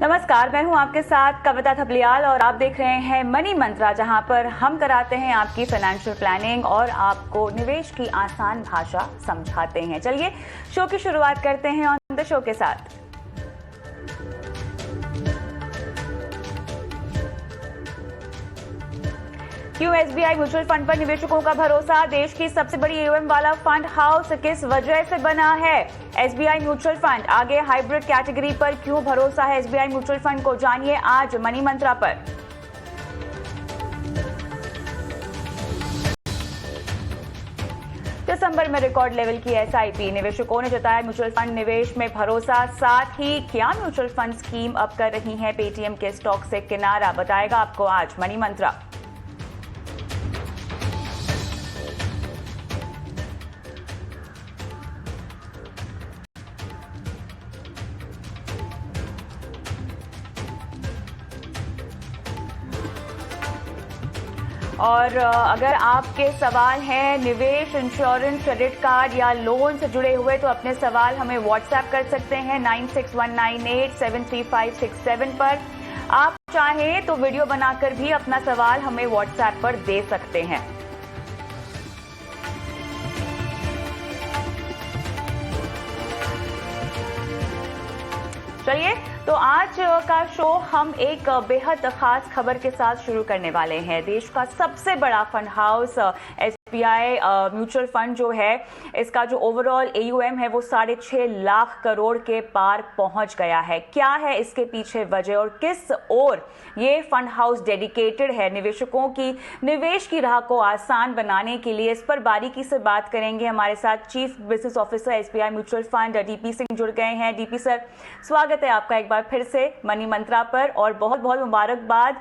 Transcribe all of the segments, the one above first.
नमस्कार, मैं हूं आपके साथ कविता थपलियाल और आप देख रहे हैं मनी मंत्रा, जहां पर हम कराते हैं आपकी फाइनेंशियल प्लानिंग और आपको निवेश की आसान भाषा समझाते हैं। चलिए शो की शुरुआत करते हैं ऑन द शो के साथ। क्यों एसबीआई म्यूचुअल फंड पर निवेशकों का भरोसा? देश की सबसे बड़ी एयूएम वाला फंड हाउस किस वजह से बना है? एसबीआई म्यूचुअल फंड आगे हाइब्रिड कैटेगरी पर क्यों भरोसा है एसबीआई म्यूचुअल फंड को? जानिए आज मनी मंत्रा पर। दिसंबर में रिकॉर्ड लेवल की एसआईपी, निवेशकों ने जताया म्यूचुअल फंड निवेश में भरोसा। साथ ही क्या म्यूचुअल फंड स्कीम अब कर रही है पेटीएम के स्टॉक से किनारा? बताएगा आपको आज मनी मंत्रा। और अगर आपके सवाल हैं निवेश, इंश्योरेंस, क्रेडिट कार्ड या लोन से जुड़े हुए तो अपने सवाल हमें व्हाट्सएप कर सकते हैं 9619873567 पर। आप चाहें तो वीडियो बनाकर भी अपना सवाल हमें व्हाट्सएप पर दे सकते हैं। चलिए तो आज का शो हम एक बेहद खास खबर के साथ शुरू करने वाले हैं। देश का सबसे बड़ा fund house SBI mutual fund जो है, इसका जो ओवरऑल एयूएम है वो 6.5 लाख करोड़ के पार पहुंच गया है। क्या है इसके पीछे वजह और किस ओर ये फंड हाउस डेडिकेटेड है निवेशकों की निवेश की राह को आसान बनाने के लिए, इस पर बारीकी से बात करेंगे। हमारे साथ chief business officer SBI mutual fund DP Singh जुड़ गए हैं। डीपी सर, स्वागत है आपका एक बार फिर से मनी मंत्रा पर और बहुत बहुत मुबारकबाद।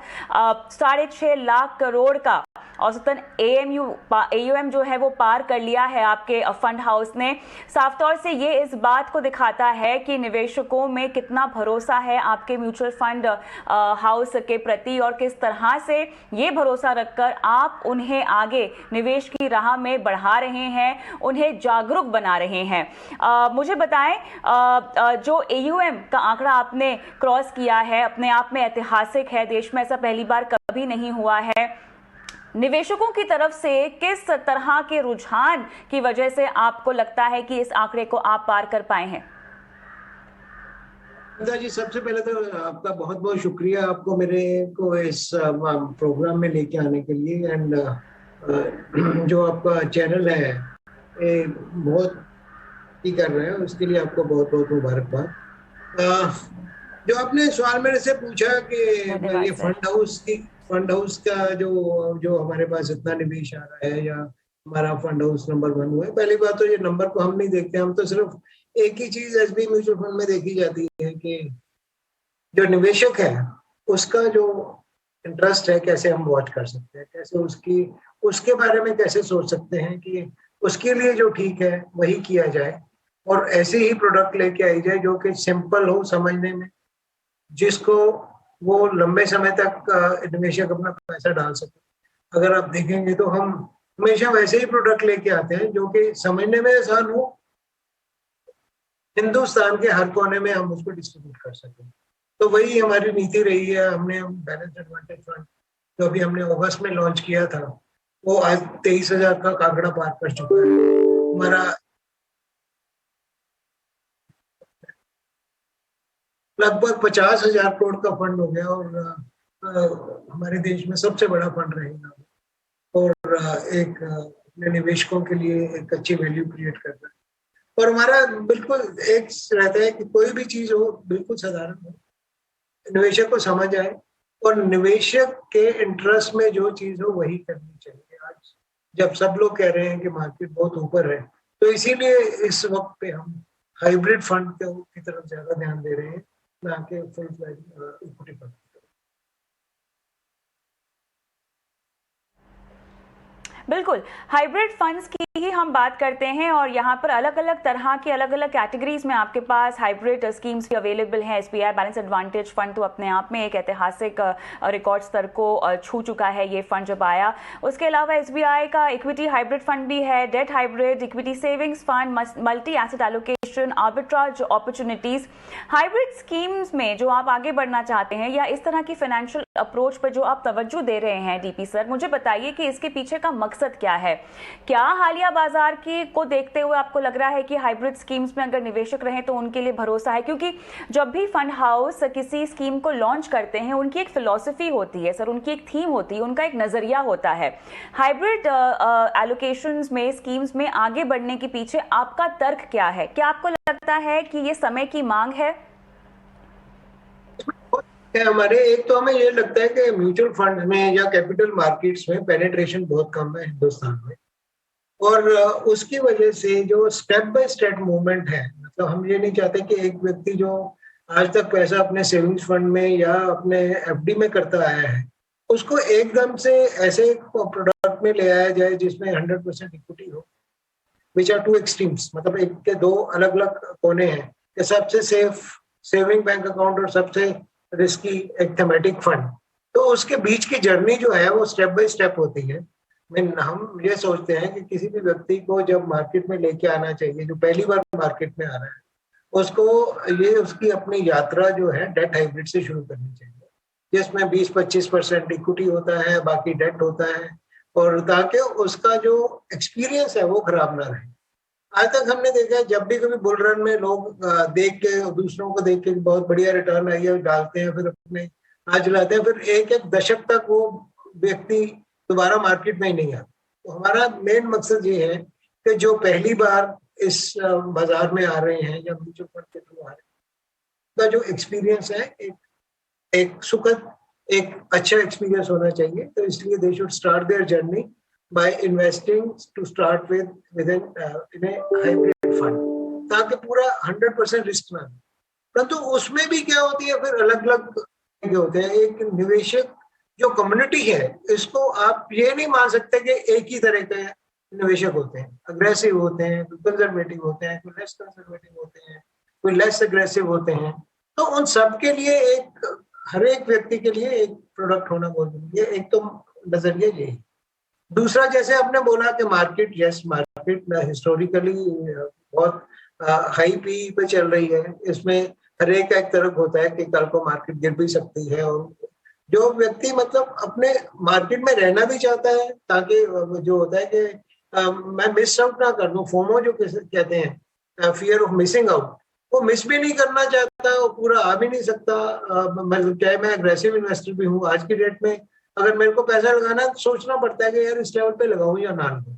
6.5 लाख करोड़ का औसतन एयूएम जो है वो पार कर लिया है आपके फंड हाउस ने। साफ तौर से ये इस बात को दिखाता है कि निवेशकों में कितना भरोसा है आपके म्यूचुअल फंड हाउस के प्रति और किस तरह से ये भरोसा रखकर आप उन्हें आगे निवेश की राह में बढ़ा रहे हैं, उन्हें जागरूक बना रहे हैं। मुझे बताएं, जो एयूएम का आंकड़ा आपने क्रॉस किया है अपने आप में ऐतिहासिक है, देश में ऐसा पहली बार कभी नहीं हुआ है। निवेशकों की तरफ से किस तरह के रुझान की वजह से आपको लगता है कि इस आंकड़े को आप पार कर पाए हैं? जी, सबसे पहले तो आपका बहुत बहुत शुक्रिया आपको मेरे को इस प्रोग्राम में लेके आने के लिए। एंड जो आपका चैनल है ये बहुत ही कर रहे हैं, उसके लिए आपको बहुत बहुत मुबारकबाद। जो आपने सवाल मेरे से पूछा कि ये फंड हाउस का जो हमारे पास इतना निवेश आ रहा है या हमारा फंड हाउस नंबर 1 हुआ है। पहली बात तो ये नंबर को हम नहीं देखते, हम तो सिर्फ एक ही चीज एसबीआई म्यूचुअल फंड में देखी जाती है कि जो निवेशक है उसका जो इंटरेस्ट है कैसे हम वॉच कर सकते हैं, कैसे उसके बारे में कैसे सोच सकते हैं कि उसके लिए जो ठीक है वही किया जाए और ऐसे ही प्रोडक्ट लेके आई जाए जो कि सिंपल हो समझने में, जिसको वो लंबे समय तक निवेशक अपना पैसा डाल सके। अगर आप देखेंगे तो हम हमेशा वैसे ही प्रोडक्ट लेके आते हैं जो कि समझने में आसान हो, हिंदुस्तान के हर कोने में हम उसको डिस्ट्रीब्यूट कर सकें। तो वही हमारी नीति रही है। हमने बैलेंस एडवांटेज फंड जो अभी हमने अगस्त में लॉन्च किया था वो आज 23,000 का आंकड़ा पार कर चुका है। हमारा लगभग 50,000 करोड़ का फंड हो गया और हमारे देश में सबसे बड़ा फंड रहेगा और एक अपने निवेशकों के लिए एक अच्छी वैल्यू क्रिएट करना है। और हमारा बिल्कुल एक रहता है कि कोई भी चीज हो बिल्कुल साधारण हो, निवेशक को समझ आए और निवेशक के इंटरेस्ट में जो चीज हो वही करनी चाहिए। आज जब सब लोग कह रहे हैं कि मार्केट बहुत ऊपर है तो इसीलिए इस वक्त पे हम हाइब्रिड फंड की तरफ ज्यादा ध्यान दे रहे हैं, ना कि फुल फ्लैज इक्विटी फंड। बिल्कुल, हाइब्रिड फंड्स की ही हम बात करते हैं और यहाँ पर अलग अलग तरह की अलग अलग कैटेगरीज में आपके पास हाइब्रिड स्कीम्स भी अवेलेबल हैं। एसबीआई बैलेंस एडवांटेज फंड तो अपने आप में एक ऐतिहासिक रिकॉर्ड स्तर को छू चुका है ये फंड जब आया। उसके अलावा एसबीआई का इक्विटी हाइब्रिड फंड भी है, debt hybrid, equity savings fund, multi asset allocation, arbitrage opportunities. Hybrid schemes में जो आप आगे बढ़ना चाहते हैं या इस तरह की फाइनेंशियल अप्रोच पर जो आप तवज्जो दे रहे हैं डीपी सर, मुझे बताइए कि इसके पीछे का मकसद क्या है? क्या हालिया बाजार की को देखते हुए आपको लग रहा है कि हाइब्रिड स्कीम्स में अगर निवेशक रहें तो उनके लिए भरोसा है? क्योंकि जब भी फंड हाउस किसी स्कीम को लॉन्च करते हैं उनकी एक फिलॉसफी होती है सर, उनकी एक थीम होती है, उनका एक नजरिया होता है। हाइब्रिड एलोकेशंस में, स्कीम्स में आगे बढ़ने के पीछे आपका तर्क क्या है? क्या आपको लगता है कि ये समय की मांग है? हमारे एक तो हमें ये लगता है कि म्यूचुअल फंड में या कैपिटल मार्केट्स में पेनिट्रेशन बहुत कम है हिंदुस्तान में, और उसकी वजह से जो स्टेप बाय स्टेप मूवमेंट है, मतलब हम ये नहीं चाहते कि एक व्यक्ति जो आज तक पैसा अपने सेविंग्स फंड में या अपने एफडी में करता आया है उसको एकदम से ऐसे प्रोडक्ट में ले आया जाए जिसमें 100% इक्विटी हो, विच आर टू एक्सट्रीम्स। मतलब एक के दो अलग अलग कोने हैं कि सबसे सेफ सेविंग बैंक अकाउंट और सबसे रिस्की एक थेमेटिक फंड। तो उसके बीच की जर्नी जो है वो स्टेप बाय स्टेप होती है। हम ये सोचते हैं कि किसी भी व्यक्ति को जब मार्केट में लेके आना चाहिए, जो पहली बार मार्केट में आ रहा है, उसको ये उसकी अपनी यात्रा जो है डेट हाइब्रिड से शुरू करनी चाहिए, जिसमें 20-25% इक्विटी होता है, बाकी डेट होता है, और ताकि उसका जो एक्सपीरियंस है वो खराब ना रहे। आज तक हमने देखा है जब भी कभी बुल रन में लोग देख के दूसरों को देख के बहुत बढ़िया रिटर्न आई है डालते हैं, फिर अपने हाथ लाते हैं, फिर एक एक दशक तक वो व्यक्ति दोबारा मार्केट में ही नहीं आता। तो हमारा मेन मकसद ये है कि जो पहली बार इस बाजार में आ रहे हैं या म्यूचुअल फंड के थ्रू आ रहे हैं, उनका जो एक्सपीरियंस है एक सुखद, एक अच्छा एक्सपीरियंस होना चाहिए। तो इसलिए they should start their journey by investing to start with in a hybrid fund, ताकि पूरा 100% रिस्क ना हो। परंतु उसमें भी क्या होती है, फिर अलग अलग होते हैं। एक निवेशक जो कम्युनिटी है, इसको आप ये नहीं मान सकते कि एक ही तरह के निवेशक होते हैं। अग्रेसिव होते हैं, कोई कंजर्वेटिव होते हैं, कोई लेस कंजर्वेटिव होते हैं, कोई लेस अग्रेसिव होते हैं। तो उन सब के लिए हर एक व्यक्ति के लिए एक प्रोडक्ट होना बहुत जरूरी है। एक तो नजरिया यही। दूसरा, जैसे आपने बोला कि मार्केट, यस, मार्केट हिस्टोरिकली बहुत हाई पी पे चल रही है। इसमें हर एक का एक तरफ होता है कि कल को मार्केट गिर भी सकती है, और जो व्यक्ति मतलब अपने मार्केट में रहना भी चाहता है, ताकि जो होता है कि मैं मिस आउट ना कर दूं, फोमो जो कहते हैं, फियर ऑफ मिसिंग आउट, वो मिस भी नहीं करना चाहता, वो पूरा आ भी नहीं सकता। चाहे मैं एग्रेसिव इन्वेस्टर भी हूँ, आज की डेट में अगर मेरे को पैसा लगाना है तो सोचना पड़ता है कि यार इस लेवल पे लगाऊं या ना लगाऊं।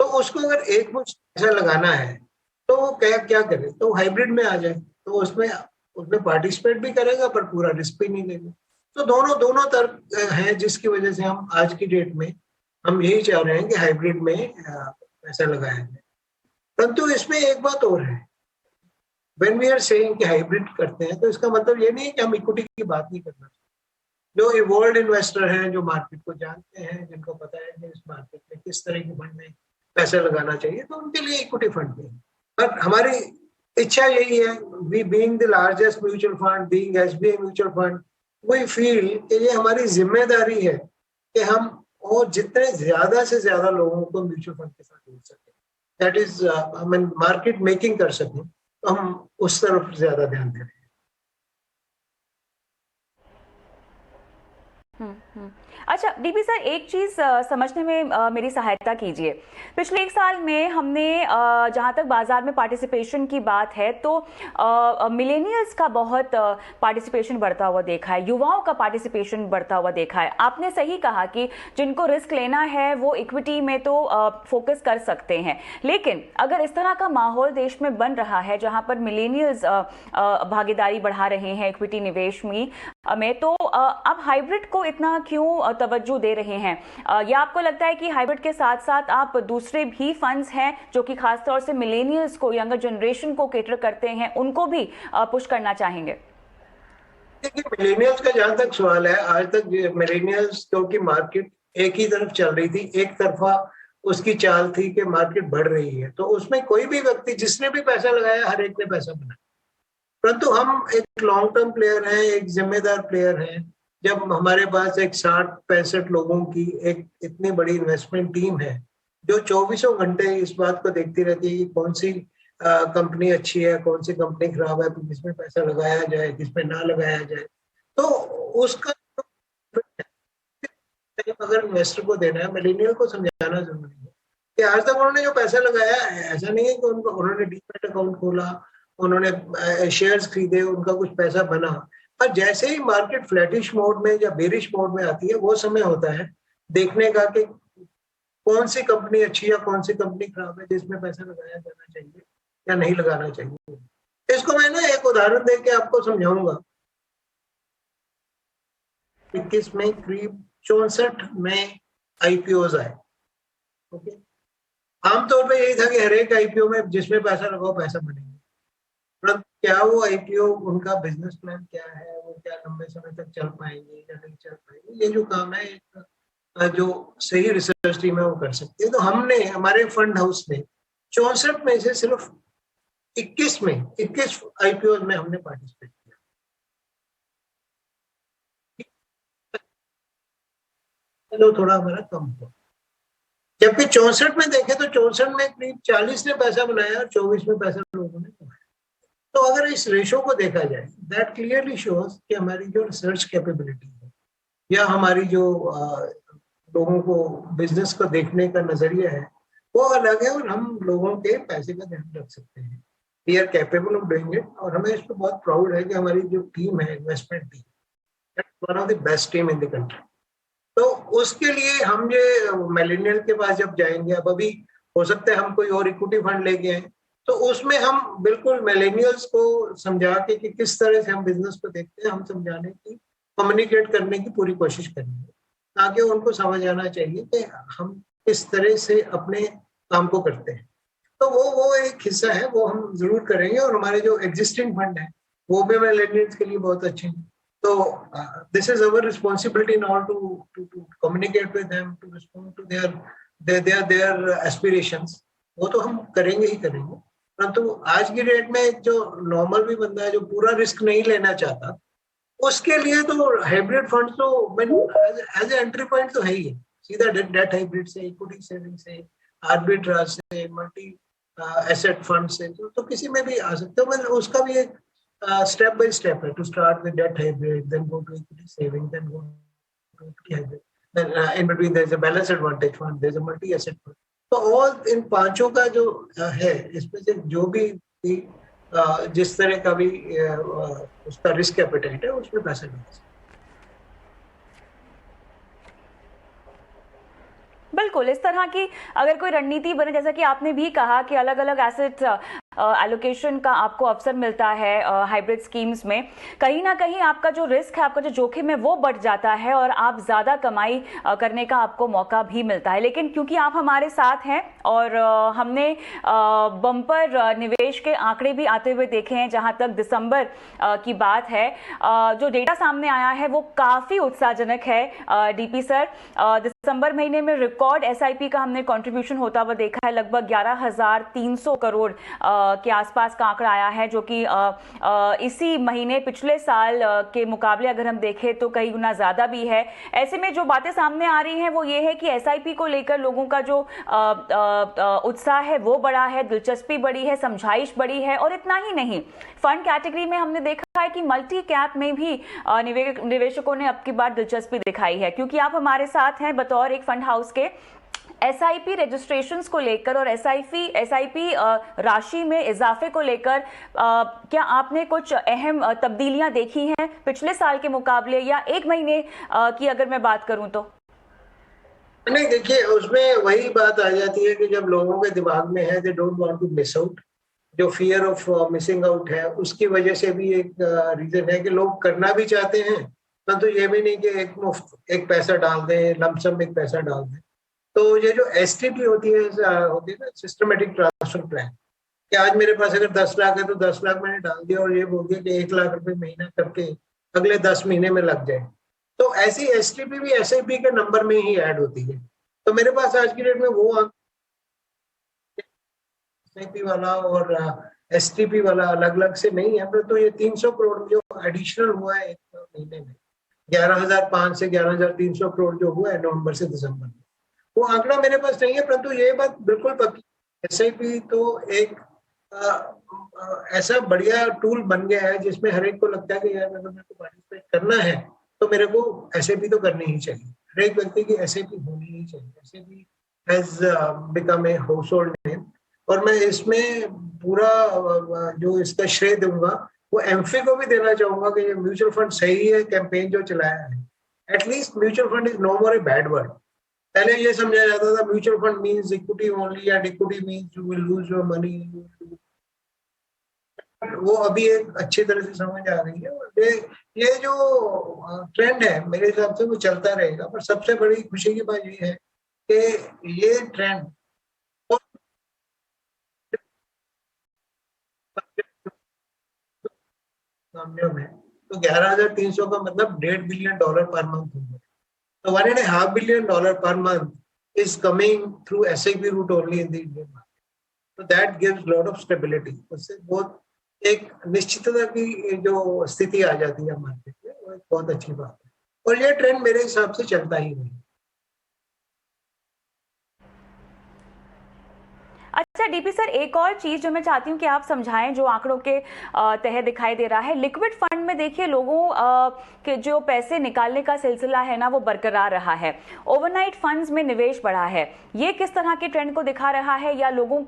तो उसको अगर एक मुश्त पैसा लगाना है तो वो क्या करे, तो हाइब्रिड में आ जाए, तो उसमें पार्टिसिपेट भी करेगा पर पूरा रिस्क भी नहीं लेगा। तो दोनों तरफ हैं, जिसकी वजह से हम आज की डेट में हम यही चाह रहे हैं कि हाइब्रिड में पैसा लगाया जाए। परंतु इसमें एक बात और है, व्हेन वी आर सेइंग कि हाइब्रिड करते हैं, तो इसका मतलब ये नहीं है कि हम इक्विटी की बात नहीं करना। जो इवॉल्व इन्वेस्टर हैं, जो मार्केट को जानते हैं, जिनको पता है कि इस मार्केट में किस तरह के फंड में पैसा लगाना चाहिए, तो उनके लिए इक्विटी फंड है। पर हमारी इच्छा यही है, we being the largest mutual fund, being SBI mutual fund, we feel कि ये हमारी जिम्मेदारी है कि हम और जितने ज्यादा से ज्यादा लोगों को म्यूचुअल फंड के साथ जोड़ सकें, दैट इज हम मार्केट मेकिंग कर सकें, तो हम उस तरफ ज्यादा ध्यान दें। अच्छा डीपी सर, एक चीज समझने में मेरी सहायता कीजिए। पिछले एक साल में हमने जहां तक बाजार में पार्टिसिपेशन की बात है तो मिलेनियल्स का बहुत पार्टिसिपेशन बढ़ता हुआ देखा है, युवाओं का पार्टिसिपेशन बढ़ता हुआ देखा है। आपने सही कहा कि जिनको रिस्क लेना है वो इक्विटी में तो फोकस कर सकते हैं, लेकिन अगर इस तरह का माहौल देश में बन रहा है जहां पर मिलेनियल्स भागीदारी बढ़ा रहे हैं इक्विटी निवेश में, तो अब हाइब्रिड को इतना क्यों तवज्जो दे रहे हैं? या आपको लगता है कि हाइब्रिड के साथ साथ आप दूसरे भी फंड्स हैं जो कि खासतौर से मिलेनियल्स को, यंगर जनरेशन को केटर करते हैं, उनको भी पुश करना चाहेंगे? देखिए, मिलेनियल्स का जहां तक सवाल है, आज तक मिलेनियल्स क्योंकि मार्केट एक ही तरफ चल रही थी, एक तरफा उसकी चाल थी कि मार्केट बढ़ रही है, तो उसमें कोई भी व्यक्ति जिसने भी पैसा लगाया हर एक ने पैसा बनाया। परंतु हम एक लॉन्ग टर्म प्लेयर हैं, एक जिम्मेदार प्लेयर हैं। जब हमारे पास एक 60-65 लोगों की एक इतनी बड़ी इन्वेस्टमेंट टीम है जो 24 घंटे इस बात को देखती रहती है कि कौन सी कंपनी अच्छी है, कौन सी कंपनी खराब है, किसमें पैसा लगाया जाए, किसमें ना लगाया जाए, तो उसका अगर इन्वेस्टर को देना है, मिलेनियल को समझाना जरूरी है कि आज तक उन्होंने जो पैसा लगाया है, ऐसा नहीं है कि उन्होंने डीमैट अकाउंट खोला, उन्होंने शेयर्स खरीदे, उनका कुछ पैसा बना, और जैसे ही मार्केट फ्लैटिश मोड में या बेरिश मोड में आती है, वो समय होता है देखने का कि कौन सी कंपनी अच्छी है, कौन सी कंपनी खराब है, जिसमें पैसा लगाया जाना चाहिए या नहीं लगाना चाहिए। इसको मैं ना एक उदाहरण दे के आपको समझाऊंगा। 21 में करीब 64 में आईपीओ आए। ओके, आमतौर पे यही था कि हर एक आईपीओ में जिसमें पैसा लगाओ पैसा बनेगा, परंतु क्या वो आईपीओ, उनका बिजनेस प्लान क्या है, वो क्या लंबे समय तक चल पाएंगे या नहीं चल पाएंगे, ये जो काम है एक जो सही रिसर्च टीम है वो कर सकती है। तो हमने, हमारे फंड हाउस ने 64 में से सिर्फ 21 आईपीओ में हमने पार्टिसिपेट किया। तो थोड़ा हमारा कम हुआ, जबकि 64 में देखें तो 64 में करीब 40 ने पैसा बनाया और 24 में पैसा लोगों ने कमाया। तो अगर इस रेशो को देखा जाए, दैट क्लियरली शोज कि हमारी जो रिसर्च कैपेबिलिटी है या हमारी जो लोगों को बिजनेस को देखने का नजरिया है वो अलग है, और हम लोगों के पैसे का ध्यान रख सकते हैं। We are capable of doing it, और हमें इस पर बहुत प्राउड है कि हमारी जो टीम है, investment team, one of the best team in the country. तो उसके लिए हम जो मिलेनियल के पास जब जाएंगे, अब अभी हो सकता है हम कोई और इक्विटी फंड लेके आए, तो उसमें हम बिल्कुल मिलेनियल्स को समझा के कि किस तरह से हम बिजनेस को देखते हैं, हम समझाने की, कम्युनिकेट करने की पूरी कोशिश करेंगे, ताकि उनको समझ आना चाहिए कि हम किस तरह से अपने काम को करते हैं। तो वो एक हिस्सा है, वो हम जरूर करेंगे, और हमारे जो एग्जिस्टिंग फंड है वो भी मिलेनियल्स के लिए बहुत अच्छे हैं। So this is our responsibility now to communicate with them, to respond to their aspirations. वो तो हम करेंगे ही करेंगे, परंतु आज की डेट में जो नॉर्मल भी बंदा है जो पूरा रिस्क नहीं लेना चाहता, उसके लिए तो हाइब्रिड फंड तो एज ए एंट्री पॉइंट तो है ही है। सीधा डेट हाइब्रिड से, इक्विटी सेविंग से, आर्बिट्राज से, मल्टी एसेट फंड से, तो किसी में भी आ सकते हो। मतलब उसका भी एक step by step to start with debt hybrid, then go to equity saving, then go to equity hybrid, then in between there is a balance advantage fund, there is a multi asset fund. तो all इन पांचों का जो है, इसमें से जो भी जिस तरह का भी उसका रिस्क एपेटाइट है उसमें पैसा लगा सकते हैं। बिल्कुल, इस तरह की अगर कोई रणनीति बने, जैसा कि आपने भी कहा कि अलग अलग एसेट एलोकेशन का आपको अवसर मिलता है हाइब्रिड स्कीम्स में, कहीं ना कहीं आपका जो रिस्क है, आपका जो जोखिम है वो बढ़ जाता है और आप ज़्यादा कमाई करने का आपको मौका भी मिलता है। लेकिन क्योंकि आप हमारे साथ हैं और हमने बम्पर निवेश के आंकड़े भी आते हुए देखे हैं, जहां तक दिसंबर की बात है, जो डेटा सामने आया है वो काफ़ी उत्साहजनक है। डीपी सर, दिसंबर महीने में रिकॉर्ड एसआईपी का हमने कंट्रीब्यूशन होता हुआ देखा है, लगभग 11,300 करोड़ के आसपास का आंकड़ा आया है, जो कि इसी महीने पिछले साल के मुकाबले अगर हम देखें तो कई गुना ज्यादा भी है। ऐसे में जो बातें सामने आ रही हैं वो ये है कि एसआईपी को लेकर लोगों का जो उत्साह है वो बढ़ा है, दिलचस्पी बढ़ी है, समझाइश बढ़ी है। और इतना ही नहीं, फंड कैटेगरी में हमने देखा है कि मल्टी कैप में भी निवेशकों ने अब की बार दिलचस्पी दिखाई है। क्योंकि आप हमारे साथ हैं बतौर एक फंड हाउस के, एसआईपी रजिस्ट्रेशंस को लेकर और एसआईपी राशि में इजाफे को लेकर क्या आपने कुछ अहम तब्दीलियां देखी हैं पिछले साल के मुकाबले, या एक महीने की अगर मैं बात करूं तो? नहीं, देखिए, उसमें वही बात आ जाती है कि जब लोगों के दिमाग में है they don't want to miss out, जो फियर ऑफ मिसिंग आउट है, उसकी वजह से भी एक रीजन है कि लोग करना भी चाहते हैं, परंतु ये भी नहीं कि एक मुफ्त एक पैसा डाल दें, लमसम एक पैसा डाल दें। तो ये जो एसटीपी होती है ना, सिस्टमेटिक ट्रांसफर प्लान, कि आज मेरे पास अगर 10 लाख है तो 10 लाख मैंने डाल दिया और ये बोल दिया कि 1 लाख रुपए महीना करके अगले 10 महीने में लग जाए, तो ऐसी एसटीपी भी एसआईपी के नंबर में ही ऐड होती है। तो मेरे पास आज की डेट में वो एसआईपी वाला और एसटीपी वाला अलग अलग से नहीं है, पर तो ये 300 करोड़ जो एडिशनल हुआ है एक महीने में, 11,500 से 11,300 करोड़ जो हुआ है नवंबर से दिसंबर में, वो आंकड़ा मेरे पास नहीं है। परंतु ये बात बिल्कुल पक्की, एसआईपी तो एक ऐसा बढ़िया टूल बन गया है जिसमें हर एक को लगता है कि यार अगर मेरे को पार्टिसिपेट करना है तो मेरे को एसआईपी तो करनी ही चाहिए। हर एक व्यक्ति की एसआईपी होनी ही चाहिए। SIP has become a house hold name. और मैं इसमें पूरा जो इसका श्रेय दूंगा वो एमफी को भी देना चाहूंगा कि ये म्यूचुअल फंड सही है, कैंपेन जो चलाया है। At least mutual fund is no more a bad word. पहले ये समझा जाता था mutual fund means equity only, and equity means you will lose your money. वो अभी एक अच्छी तरह से समझ आ रही है। और ये जो ट्रेंड है मेरे हिसाब से वो चलता रहेगा। पर सबसे बड़ी खुशी की बात ये है कि ये ट्रेंड मामलों में तो 11,300 का मतलब $1.5 बिलियन पर मंथ होगा। तो $1.5 billion per month is coming through SIP route only in the Indian market. तो that gives lot of stability. उससे बहुत एक निश्चितता की जो स्थिति आ जाती है मार्केट में, वो एक बहुत अच्छी बात है। और ये ट्रेंड मेरे हिसाब से चलता ही रहेगा। अच्छा डीपी सर, एक और चीज जो मैं चाहती हूँ कि आप समझाएं, जो आंकड़ों के तहत दिखाई दे रहा है, लिक्विड फंड में देखिए लोगों के जो पैसे निकालने का सिलसिला है ना वो बरकरार रहा है। ओवरनाइट फंड्स में निवेश बढ़ा है। ये किस तरह के ट्रेंड को दिखा रहा है, या लोगों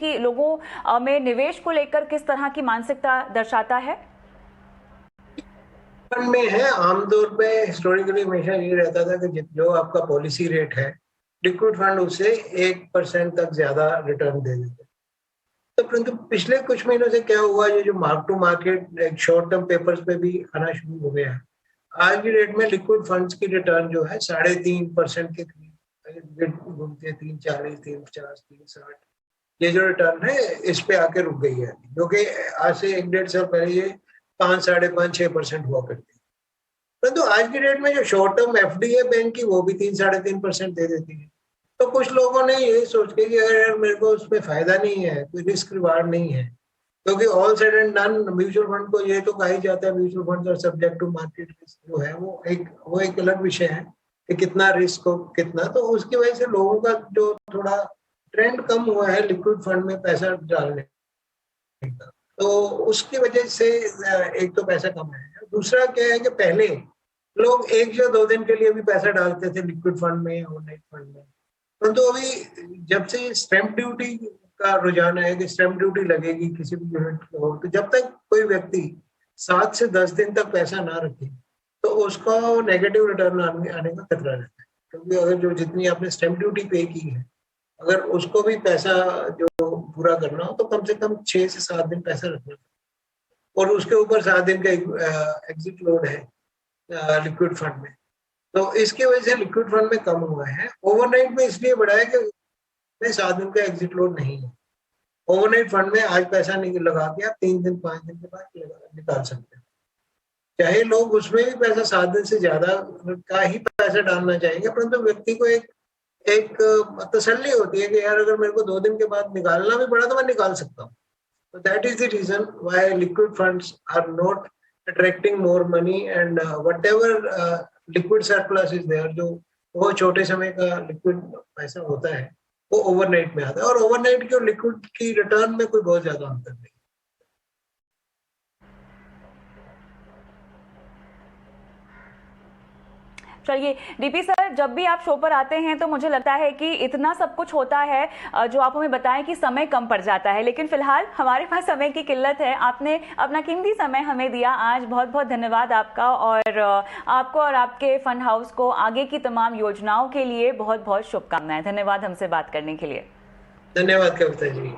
में निवेश को लेकर किस तरह की मानसिकता दर्शाता है? फंड में है आमतौर पे हिस्टोरिकली हमेशा ये रहता था कि जो आपका पॉलिसी रेट है लिक्विड फंड उसे 1% तक ज्यादा रिटर्न दे देते। तो परंतु पिछले कुछ महीनों से क्या हुआ, ये जो mark to market short term papers पे भी आना शुरू हो गया है। आज की डेट में लिक्विड फंड्स की रिटर्न जो है 3.5% के करीब घूमते हैं, 3.40, 3.50, 3.60। ये जो रिटर्न है इस पे आके रुक गई है, जो कि आज से 1-1.5 साल पहले ये 5, 5.5, 6% हुआ करती है। परंतु आज की डेट में जो शॉर्ट टर्म एफडी है बैंक की वो भी 3-3.5% दे देती है। तो कुछ लोगों ने ये सोच के कि अगर यार मेरे को उसमें फायदा नहीं है, कोई रिस्क रिवार्ड नहीं है, क्योंकि all said and done mutual fund को ये तो कहा ही जाता है म्यूचुअल फंड और सब्जेक्ट टू मार्केट रिस्क जो है वो एक अलग विषय है कि कितना रिस्क हो कितना। तो उसकी वजह से लोगों का जो थोड़ा ट्रेंड कम हुआ है लिक्विड फंड में पैसा डालने का, तो उसकी वजह से एक तो पैसा कम है। दूसरा क्या है कि पहले लोग 1 या 2 दिन के लिए भी पैसा डालते थे लिक्विड फंड में, ऑनलाइन फंड में। परंतु अभी जब से स्टैंप ड्यूटी का रुझान है कि स्टैंप ड्यूटी लगेगी किसी भी यूनिट को, तो जब तक कोई व्यक्ति 7 से 10 दिन तक पैसा ना रखे तो उसका नेगेटिव रिटर्न आने का खतरा रहता है। क्योंकि अगर जो जितनी आपने स्टैंप ड्यूटी पे की है, अगर उसको भी पैसा जो पूरा करना हो तो कम से कम 6 से 7 दिन पैसा रखना, और उसके ऊपर 7 दिन का एग्जिट लोड है लिक्विड फंड में। तो इसकी वजह से लिक्विड फंड में कम हुआ है। ओवरनाइट में इसलिए बढ़ा है कि 7 दिन का एग्जिट लोड नहीं है। ओवरनाइट फंड में आज पैसा नहीं लगा के आप 3 दिन 5 दिन के बाद निकाल सकते हैं। चाहे लोग उसमें भी पैसा 7 दिन से ज्यादा का ही पैसा डालना चाहेंगे, परंतु व्यक्ति को एक तसल्ली होती है कि यार अगर मेरे को 2 दिन के बाद निकालना भी पड़ा तो मैं निकाल सकता हूँ। तो that is the reason why liquid funds are not attracting more money, and whatever liquid surplus is there, जो वो छोटे समय का लिक्विड पैसा होता है वो ओवरनाइट में आता है। और ओवरनाइट की और लिक्विड की रिटर्न में कोई बहुत ज्यादा अंतर नहीं। चलिए डीपी सर, जब भी आप शो पर आते हैं तो मुझे लगता है कि इतना सब कुछ होता है जो आप हमें बताएं कि समय कम पड़ जाता है, लेकिन फिलहाल हमारे पास समय की किल्लत है। आपने अपना कीमती समय हमें दिया आज, बहुत बहुत धन्यवाद आपका। और आपको और आपके फंड हाउस को आगे की तमाम योजनाओं के लिए बहुत बहुत शुभकामनाएं। धन्यवाद हमसे बात करने के लिए। धन्यवाद कविता जी।